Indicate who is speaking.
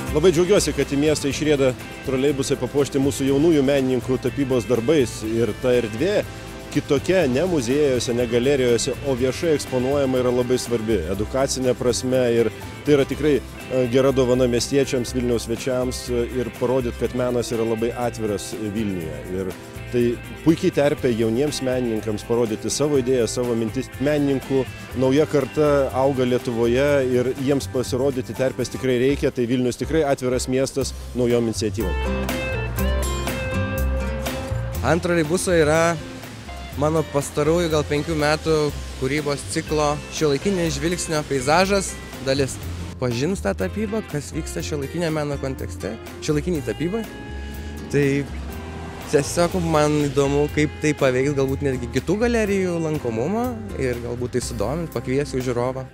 Speaker 1: Labai džiaugiuosi, kad į miestą išrieda troleibusai papuošti mūsų jaunųjų menininkų tapybos darbais ir ta erdvė kitokia, ne muziejuose, ne galerijose, o viešai eksponuojama yra labai svarbi, edukacinė prasme ir tai yra tikrai gera dovana miestiečiams, Vilniaus svečiams ir parodyti, kad menas yra labai atviras Vilniuje. Ir tai puikiai terpė jauniems menininkams parodyti savo idėją, savo mintis. Menininkų nauja karta auga Lietuvoje ir jiems pasirodyti terpės tikrai reikia, tai Vilnius tikrai atviras miestas naujom iniciatyvom.
Speaker 2: Ant troleibuso yra mano pastarųjų gal 5 metų kūrybos ciklo šiuolaikinio žvilgsnio peizažas dalis. Pažinus tą tapybą, kas vyksta šiuolaikinio meno kontekste, šiuolaikiniai tapybai. Tai tiesiog man įdomu, kaip tai paveiks galbūt netgi kitų galerijų lankomumą ir galbūt tai sudomint, pakviesiu žiūrovą.